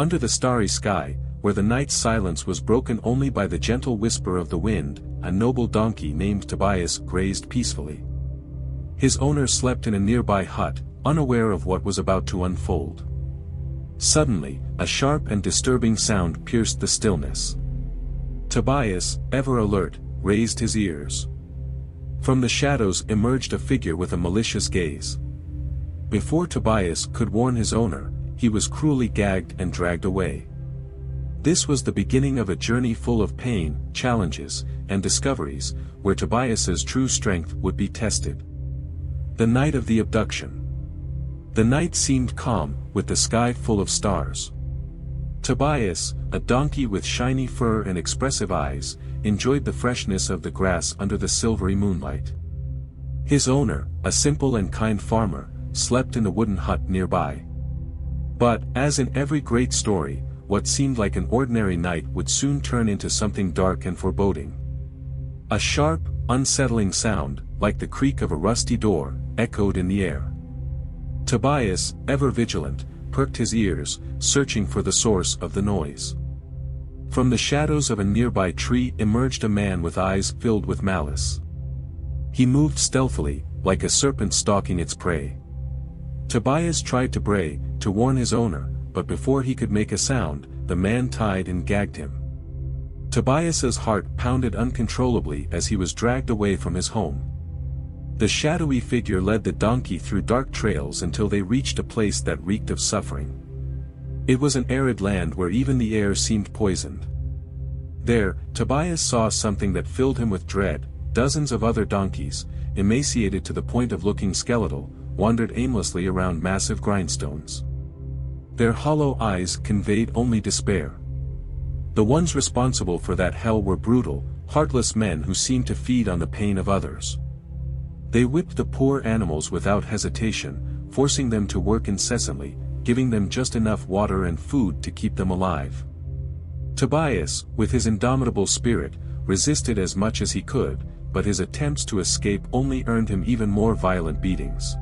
Under the starry sky, where the night's silence was broken only by the gentle whisper of the wind, a noble donkey named Tobias grazed peacefully. His owner slept in a nearby hut, unaware of what was about to unfold. Suddenly, a sharp and disturbing sound pierced the stillness. Tobias, ever alert, raised his ears. From the shadows emerged a figure with a malicious gaze. Before Tobias could warn his owner, he was cruelly gagged and dragged away. This was the beginning of a journey full of pain, challenges, and discoveries, where Tobias's true strength would be tested. The night of the abduction. The night seemed calm, with the sky full of stars. Tobias, a donkey with shiny fur and expressive eyes, enjoyed the freshness of the grass under the silvery moonlight. His owner, a simple and kind farmer, slept in a wooden hut nearby. But, as in every great story, what seemed like an ordinary night would soon turn into something dark and foreboding. A sharp, unsettling sound, like the creak of a rusty door, echoed in the air. Tobias, ever vigilant, perked his ears, searching for the source of the noise. From the shadows of a nearby tree emerged a man with eyes filled with malice. He moved stealthily, like a serpent stalking its prey. Tobias tried to bray, to warn his owner, but before he could make a sound, the man tied and gagged him. Tobias's heart pounded uncontrollably as he was dragged away from his home. The shadowy figure led the donkey through dark trails until they reached a place that reeked of suffering. It was an arid land where even the air seemed poisoned. There, Tobias saw something that filled him with dread. Dozens of other donkeys, emaciated to the point of looking skeletal, wandered aimlessly around massive grindstones. Their hollow eyes conveyed only despair. The ones responsible for that hell were brutal, heartless men who seemed to feed on the pain of others. They whipped the poor animals without hesitation, forcing them to work incessantly, giving them just enough water and food to keep them alive. Tobias, with his indomitable spirit, resisted as much as he could, but his attempts to escape only earned him even more violent beatings.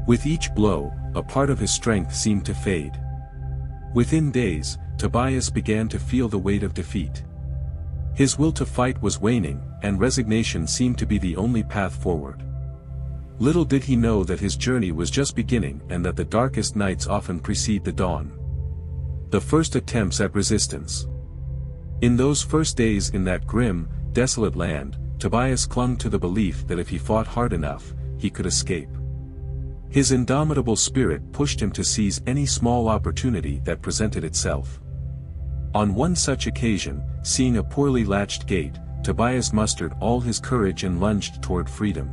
With each blow, a part of his strength seemed to fade. Within days, Tobias began to feel the weight of defeat. His will to fight was waning, and resignation seemed to be the only path forward. Little did he know that his journey was just beginning and that the darkest nights often precede the dawn. The first attempts at resistance. In those first days in that grim, desolate land, Tobias clung to the belief that if he fought hard enough, he could escape. His indomitable spirit pushed him to seize any small opportunity that presented itself. On one such occasion, seeing a poorly latched gate, Tobias mustered all his courage and lunged toward freedom.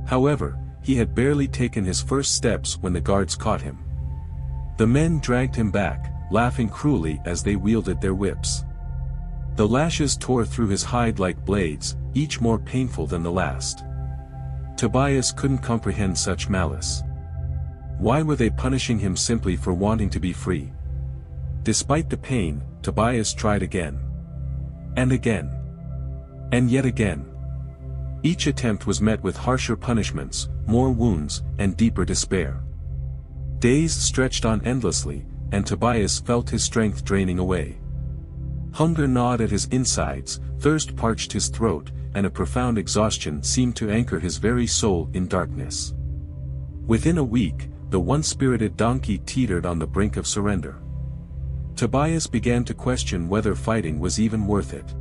However, he had barely taken his first steps when the guards caught him. The men dragged him back, laughing cruelly as they wielded their whips. The lashes tore through his hide like blades, each more painful than the last. Tobias couldn't comprehend such malice. Why were they punishing him simply for wanting to be free? Despite the pain, Tobias tried again. And again. And yet again. Each attempt was met with harsher punishments, more wounds, and deeper despair. Days stretched on endlessly, and Tobias felt his strength draining away. Hunger gnawed at his insides, thirst parched his throat, and a profound exhaustion seemed to anchor his very soul in darkness. Within a week, the once-spirited donkey teetered on the brink of surrender. Tobias began to question whether fighting was even worth it.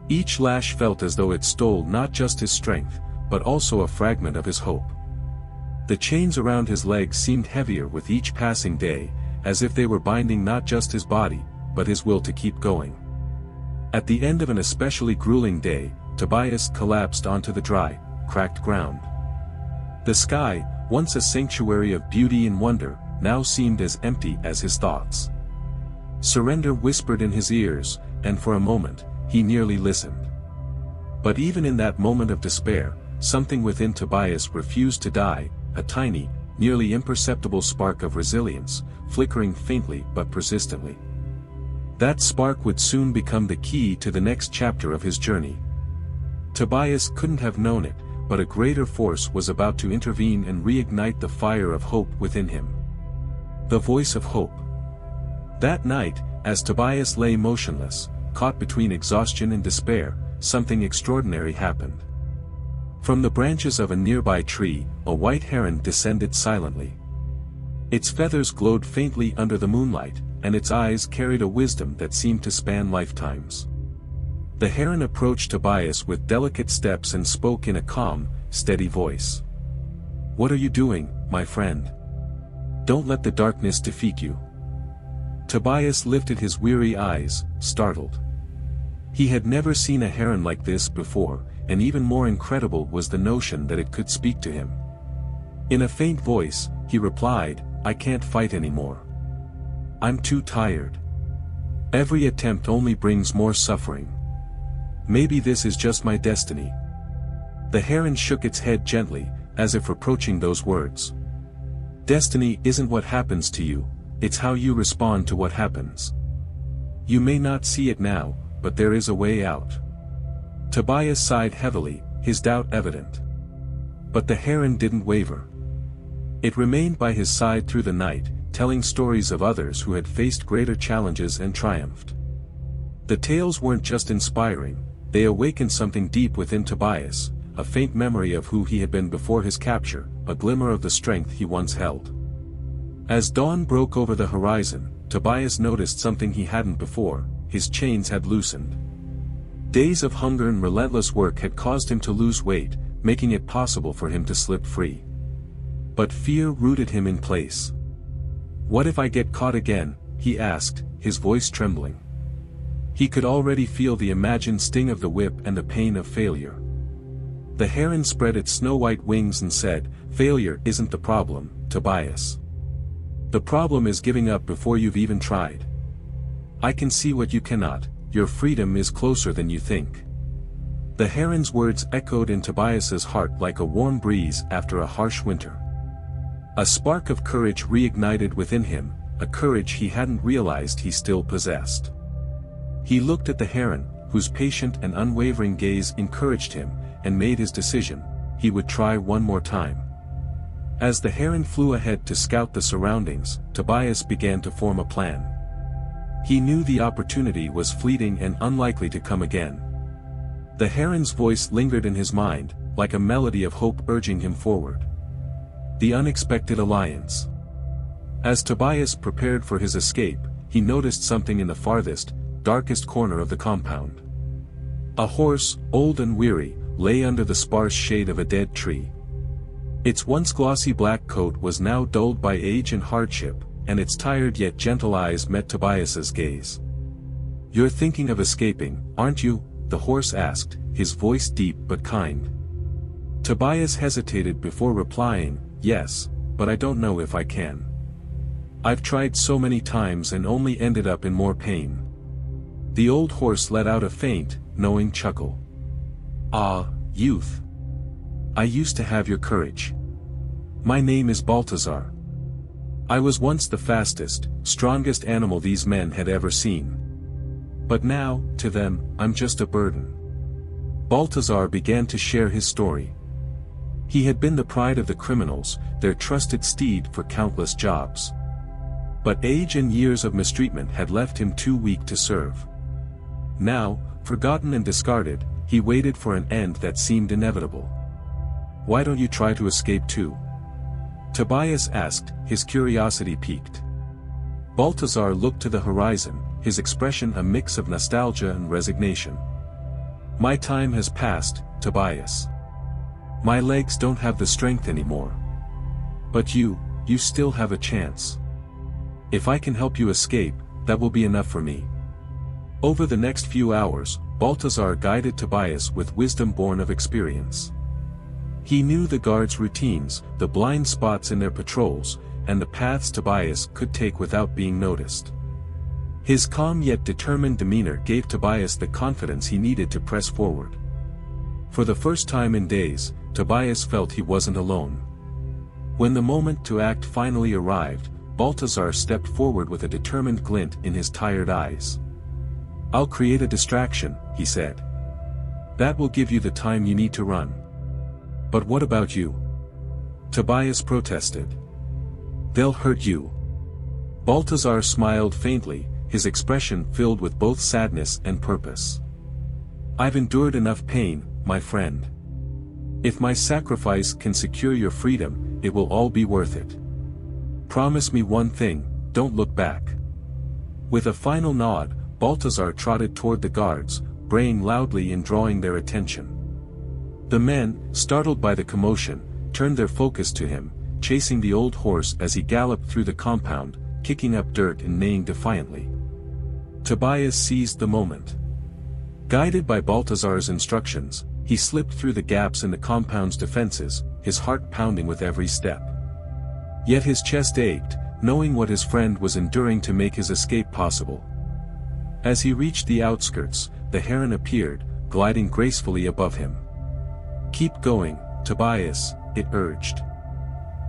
Each lash felt as though it stole not just his strength, but also a fragment of his hope. The chains around his legs seemed heavier with each passing day, as if they were binding not just his body, but his will to keep going. At the end of an especially grueling day, Tobias collapsed onto the dry, cracked ground. The sky, once a sanctuary of beauty and wonder, now seemed as empty as his thoughts. Surrender whispered in his ears, and for a moment, he nearly listened. But even in that moment of despair, something within Tobias refused to die, a tiny, nearly imperceptible spark of resilience, flickering faintly but persistently. That spark would soon become the key to the next chapter of his journey. Tobias couldn't have known it, but a greater force was about to intervene and reignite the fire of hope within him. The voice of hope. That night, as Tobias lay motionless, caught between exhaustion and despair, something extraordinary happened. From the branches of a nearby tree, a white heron descended silently. Its feathers glowed faintly under the moonlight, and its eyes carried a wisdom that seemed to span lifetimes. The heron approached Tobias with delicate steps and spoke in a calm, steady voice. "What are you doing, my friend? Don't let the darkness defeat you." Tobias lifted his weary eyes, startled. He had never seen a heron like this before, and even more incredible was the notion that it could speak to him. In a faint voice, he replied, "I can't fight anymore. I'm too tired. Every attempt only brings more suffering. Maybe this is just my destiny." The heron shook its head gently, as if reproaching those words. "Destiny isn't what happens to you, it's how you respond to what happens. You may not see it now, but there is a way out." Tobias sighed heavily, his doubt evident. But the heron didn't waver. It remained by his side through the night, telling stories of others who had faced greater challenges and triumphed. The tales weren't just inspiring, they awakened something deep within Tobias, a faint memory of who he had been before his capture, a glimmer of the strength he once held. As dawn broke over the horizon, Tobias noticed something he hadn't before: his chains had loosened. Days of hunger and relentless work had caused him to lose weight, making it possible for him to slip free. But fear rooted him in place. "What if I get caught again?" he asked, his voice trembling. He could already feel the imagined sting of the whip and the pain of failure. The heron spread its snow-white wings and said, "Failure isn't the problem, Tobias. The problem is giving up before you've even tried. I can see what you cannot, your freedom is closer than you think." The heron's words echoed in Tobias's heart like a warm breeze after a harsh winter. A spark of courage reignited within him, a courage he hadn't realized he still possessed. He looked at the heron, whose patient and unwavering gaze encouraged him, and made his decision: he would try one more time. As the heron flew ahead to scout the surroundings, Tobias began to form a plan. He knew the opportunity was fleeting and unlikely to come again. The heron's voice lingered in his mind, like a melody of hope urging him forward. The unexpected alliance. As Tobias prepared for his escape, he noticed something in the farthest, darkest corner of the compound. A horse, old and weary, lay under the sparse shade of a dead tree. Its once glossy black coat was now dulled by age and hardship, and its tired yet gentle eyes met Tobias's gaze. "You're thinking of escaping, aren't you?" the horse asked, his voice deep but kind. Tobias hesitated before replying, "Yes, but I don't know if I can. I've tried so many times and only ended up in more pain." The old horse let out a faint, knowing chuckle. "Ah, youth. I used to have your courage. My name is Balthazar. I was once the fastest, strongest animal these men had ever seen. But now, to them, I'm just a burden." Balthazar began to share his story. He had been the pride of the criminals, their trusted steed for countless jobs. But age and years of mistreatment had left him too weak to serve. Now, forgotten and discarded, he waited for an end that seemed inevitable. "Why don't you try to escape too?" Tobias asked, his curiosity piqued. Balthazar looked to the horizon, his expression a mix of nostalgia and resignation. "My time has passed, Tobias. My legs don't have the strength anymore. But you still have a chance. If I can help you escape, that will be enough for me." Over the next few hours, Balthazar guided Tobias with wisdom born of experience. He knew the guards' routines, the blind spots in their patrols, and the paths Tobias could take without being noticed. His calm yet determined demeanor gave Tobias the confidence he needed to press forward. For the first time in days, Tobias felt he wasn't alone. When the moment to act finally arrived, Balthazar stepped forward with a determined glint in his tired eyes. "I'll create a distraction," he said. "That will give you the time you need to run." "But what about you?" Tobias protested. "They'll hurt you. Balthazar smiled faintly, his expression filled with both sadness and purpose. "I've endured enough pain, my friend. If my sacrifice can secure your freedom, it will all be worth it. Promise me one thing, don't look back." With a final nod, Balthazar trotted toward the guards, braying loudly and drawing their attention. The men, startled by the commotion, turned their focus to him, chasing the old horse as he galloped through the compound, kicking up dirt and neighing defiantly. Tobias seized the moment. Guided by Balthazar's instructions, he slipped through the gaps in the compound's defenses, his heart pounding with every step. Yet his chest ached, knowing what his friend was enduring to make his escape possible. As he reached the outskirts, the heron appeared, gliding gracefully above him. "Keep going, Tobias," it urged.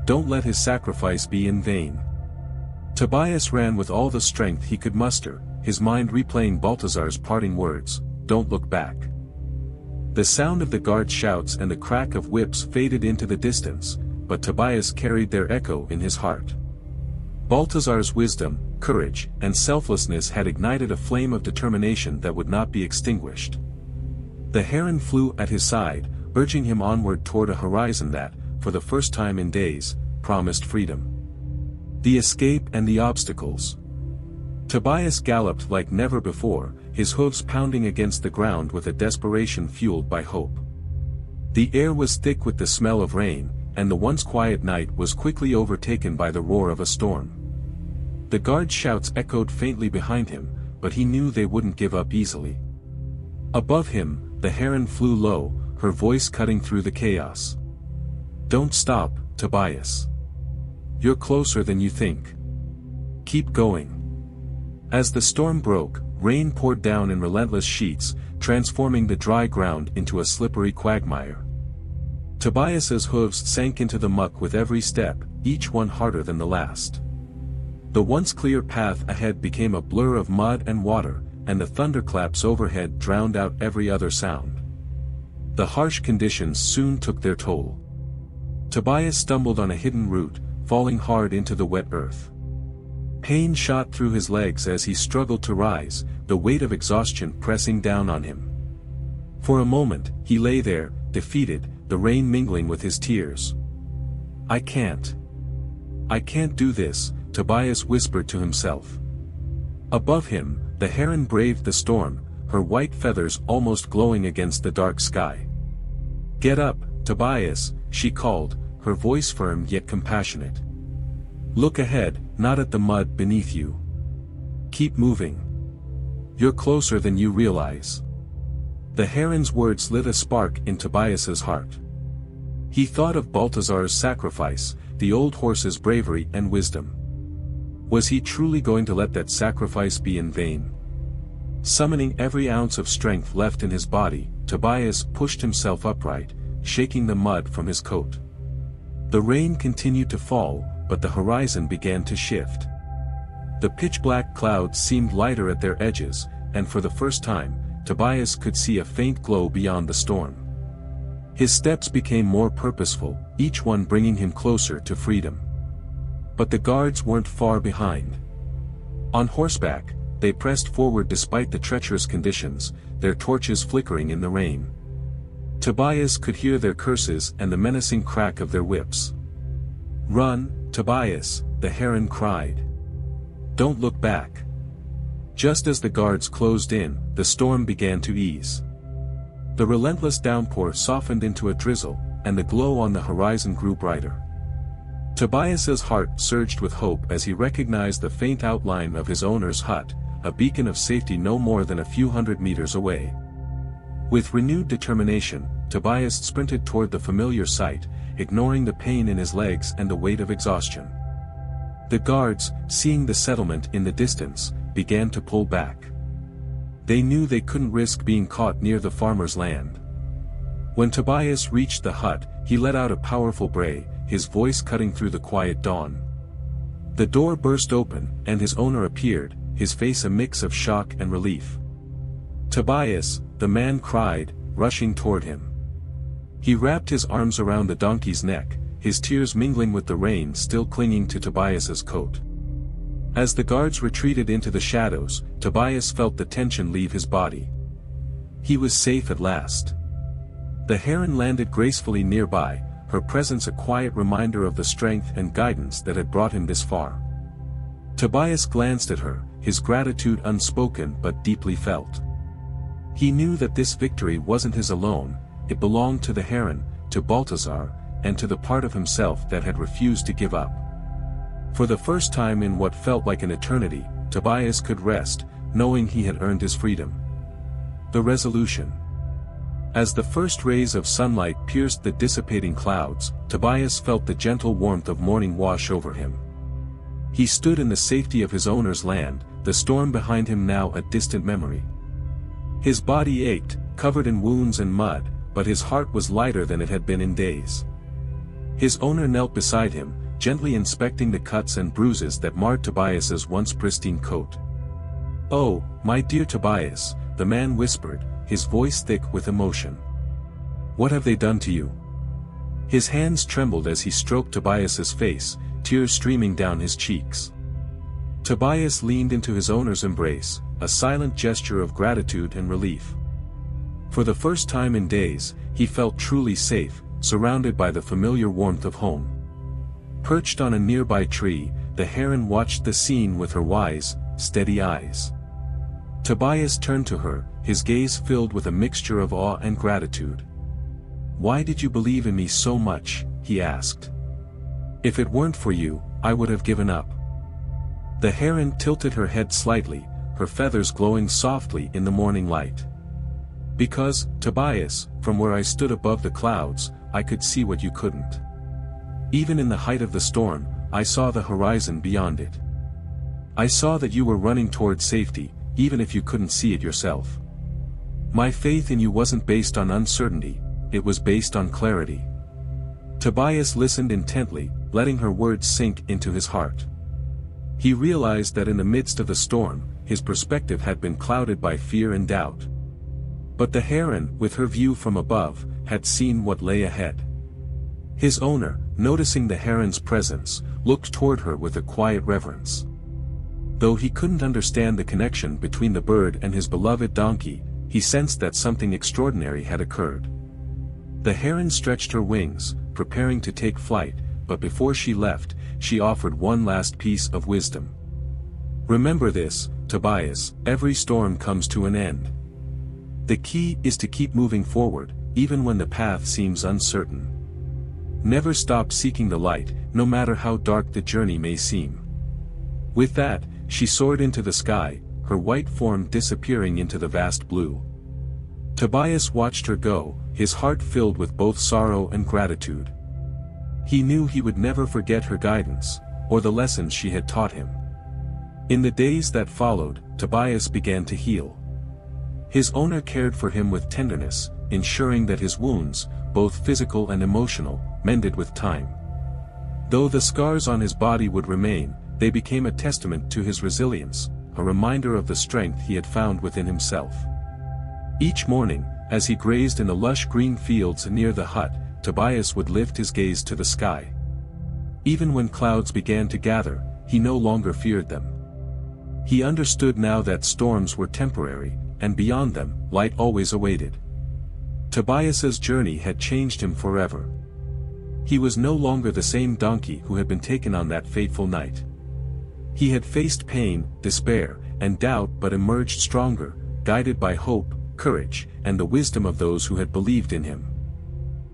"Don't let his sacrifice be in vain." Tobias ran with all the strength he could muster, his mind replaying Balthazar's parting words, "Don't look back." The sound of the guard shouts and the crack of whips faded into the distance, but Tobias carried their echo in his heart. Balthazar's wisdom, courage, and selflessness had ignited a flame of determination that would not be extinguished. The heron flew at his side, urging him onward toward a horizon that, for the first time in days, promised freedom. The escape and the obstacles. Tobias galloped like never before, his hooves pounding against the ground with a desperation fueled by hope. The air was thick with the smell of rain, and the once quiet night was quickly overtaken by the roar of a storm. The guard's shouts echoed faintly behind him, but he knew they wouldn't give up easily. Above him, the heron flew low, her voice cutting through the chaos. "Don't stop, Tobias. You're closer than you think. Keep going." As the storm broke, rain poured down in relentless sheets, transforming the dry ground into a slippery quagmire. Tobias's hooves sank into the muck with every step, each one harder than the last. The once clear path ahead became a blur of mud and water, and the thunderclaps overhead drowned out every other sound. The harsh conditions soon took their toll. Tobias stumbled on a hidden route, falling hard into the wet earth. Pain shot through his legs as he struggled to rise, the weight of exhaustion pressing down on him. For a moment, he lay there, defeated, the rain mingling with his tears. I can't do this," Tobias whispered to himself. Above him, the heron braved the storm, her white feathers almost glowing against the dark sky. "Get up, Tobias," she called, her voice firm yet compassionate. "Look ahead, not at the mud beneath you. Keep moving. You're closer than you realize." The heron's words lit a spark in Tobias's heart. He thought of Balthazar's sacrifice, the old horse's bravery and wisdom. Was he truly going to let that sacrifice be in vain? Summoning every ounce of strength left in his body, Tobias pushed himself upright, shaking the mud from his coat. The rain continued to fall, but the horizon began to shift. The pitch-black clouds seemed lighter at their edges, and for the first time, Tobias could see a faint glow beyond the storm. His steps became more purposeful, each one bringing him closer to freedom. But the guards weren't far behind. On horseback, they pressed forward despite the treacherous conditions, their torches flickering in the rain. Tobias could hear their curses and the menacing crack of their whips. "Run, Tobias," the heron cried. "Don't look back." Just as the guards closed in, the storm began to ease. The relentless downpour softened into a drizzle, and the glow on the horizon grew brighter. Tobias's heart surged with hope as he recognized the faint outline of his owner's hut, a beacon of safety no more than a few hundred meters away. With renewed determination, Tobias sprinted toward the familiar sight, ignoring the pain in his legs and the weight of exhaustion. The guards, seeing the settlement in the distance, began to pull back. They knew they couldn't risk being caught near the farmer's land. When Tobias reached the hut, he let out a powerful bray, his voice cutting through the quiet dawn. The door burst open, and his owner appeared, his face a mix of shock and relief. "Tobias," the man cried, rushing toward him. He wrapped his arms around the donkey's neck, his tears mingling with the rain still clinging to Tobias's coat. As the guards retreated into the shadows, Tobias felt the tension leave his body. He was safe at last. The heron landed gracefully nearby, her presence a quiet reminder of the strength and guidance that had brought him this far. Tobias glanced at her, his gratitude unspoken but deeply felt. He knew that this victory wasn't his alone, it belonged to the heron, to Balthazar, and to the part of himself that had refused to give up. For the first time in what felt like an eternity, Tobias could rest, knowing he had earned his freedom. The resolution. As the first rays of sunlight pierced the dissipating clouds, Tobias felt the gentle warmth of morning wash over him. He stood in the safety of his owner's land, the storm behind him now a distant memory. His body ached, covered in wounds and mud, but his heart was lighter than it had been in days. His owner knelt beside him, gently inspecting the cuts and bruises that marred Tobias's once pristine coat. "Oh, my dear Tobias," the man whispered, his voice thick with emotion. "What have they done to you?" His hands trembled as he stroked Tobias's face, tears streaming down his cheeks. Tobias leaned into his owner's embrace, a silent gesture of gratitude and relief. For the first time in days, he felt truly safe, surrounded by the familiar warmth of home. Perched on a nearby tree, the heron watched the scene with her wise, steady eyes. Tobias turned to her, his gaze filled with a mixture of awe and gratitude. "Why did you believe in me so much?" he asked. "If it weren't for you, I would have given up." The heron tilted her head slightly, her feathers glowing softly in the morning light. "Because, Tobias, from where I stood above the clouds, I could see what you couldn't. Even in the height of the storm, I saw the horizon beyond it. I saw that you were running toward safety, even if you couldn't see it yourself. My faith in you wasn't based on uncertainty, it was based on clarity." Tobias listened intently, letting her words sink into his heart. He realized that in the midst of the storm, his perspective had been clouded by fear and doubt. But the heron, with her view from above, had seen what lay ahead. His owner, noticing the heron's presence, looked toward her with a quiet reverence. Though he couldn't understand the connection between the bird and his beloved donkey, he sensed that something extraordinary had occurred. The heron stretched her wings, preparing to take flight, but before she left, she offered one last piece of wisdom. "Remember this, Tobias, every storm comes to an end. The key is to keep moving forward, even when the path seems uncertain. Never stop seeking the light, no matter how dark the journey may seem." With that, she soared into the sky, her white form disappearing into the vast blue. Tobias watched her go, his heart filled with both sorrow and gratitude. He knew he would never forget her guidance, or the lessons she had taught him. In the days that followed, Tobias began to heal. His owner cared for him with tenderness, ensuring that his wounds, both physical and emotional, mended with time. Though the scars on his body would remain, they became a testament to his resilience, a reminder of the strength he had found within himself. Each morning, as he grazed in the lush green fields near the hut, Tobias would lift his gaze to the sky. Even when clouds began to gather, he no longer feared them. He understood now that storms were temporary, and beyond them, light always awaited. Tobias's journey had changed him forever. He was no longer the same donkey who had been taken on that fateful night. He had faced pain, despair, and doubt but emerged stronger, guided by hope, courage, and the wisdom of those who had believed in him.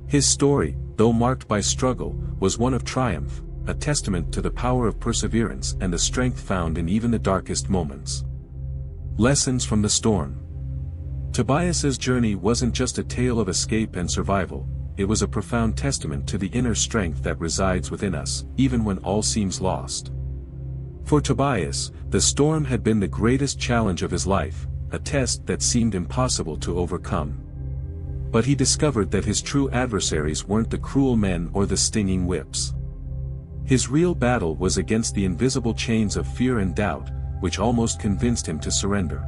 His story, though marked by struggle, was one of triumph, a testament to the power of perseverance and the strength found in even the darkest moments. Lessons from the storm. Tobias's journey wasn't just a tale of escape and survival, it was a profound testament to the inner strength that resides within us, even when all seems lost. For Tobias, the storm had been the greatest challenge of his life, a test that seemed impossible to overcome. But he discovered that his true adversaries weren't the cruel men or the stinging whips. His real battle was against the invisible chains of fear and doubt, which almost convinced him to surrender.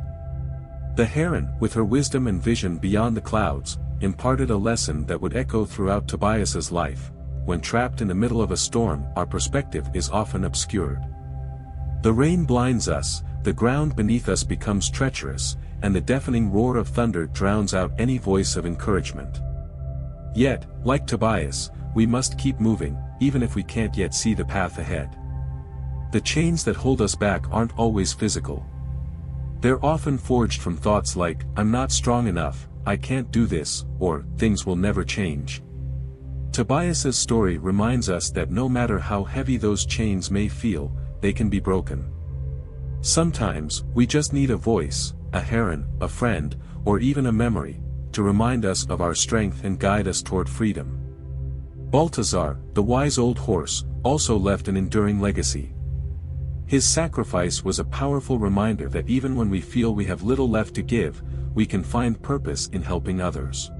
The heron, with her wisdom and vision beyond the clouds, imparted a lesson that would echo throughout Tobias's life. When trapped in the middle of a storm, our perspective is often obscured. The rain blinds us, the ground beneath us becomes treacherous, and the deafening roar of thunder drowns out any voice of encouragement. Yet, like Tobias, we must keep moving, even if we can't yet see the path ahead. The chains that hold us back aren't always physical. They're often forged from thoughts like, "I'm not strong enough, I can't do this," or "things will never change." Tobias's story reminds us that no matter how heavy those chains may feel, they can be broken. Sometimes, we just need a voice, a heron, a friend, or even a memory, to remind us of our strength and guide us toward freedom. Balthazar, the wise old horse, also left an enduring legacy. His sacrifice was a powerful reminder that even when we feel we have little left to give, we can find purpose in helping others.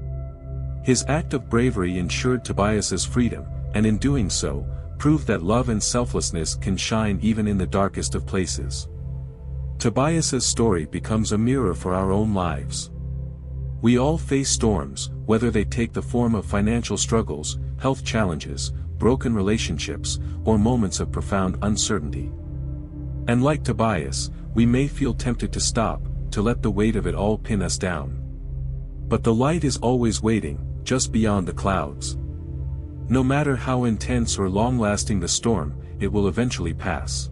His act of bravery ensured Tobias's freedom, and in doing so, proved that love and selflessness can shine even in the darkest of places. Tobias's story becomes a mirror for our own lives. We all face storms, whether they take the form of financial struggles, health challenges, broken relationships, or moments of profound uncertainty. And like Tobias, we may feel tempted to stop, to let the weight of it all pin us down. But the light is always waiting, just beyond the clouds. No matter how intense or long-lasting the storm, it will eventually pass.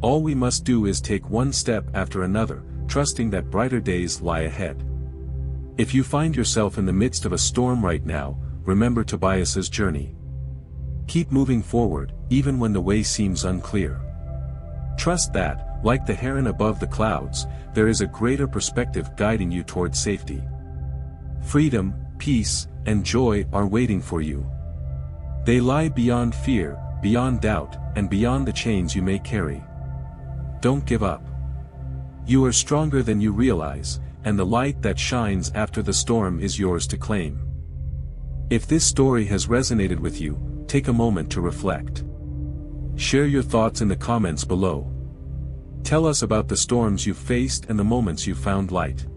All we must do is take one step after another, trusting that brighter days lie ahead. If you find yourself in the midst of a storm right now, remember Tobias's journey. Keep moving forward, even when the way seems unclear. Trust that, like the heron above the clouds, there is a greater perspective guiding you toward safety. Freedom, peace, and joy are waiting for you. They lie beyond fear, beyond doubt, and beyond the chains you may carry. Don't give up. You are stronger than you realize, and the light that shines after the storm is yours to claim. If this story has resonated with you, take a moment to reflect. Share your thoughts in the comments below. Tell us about the storms you've faced and the moments you found light.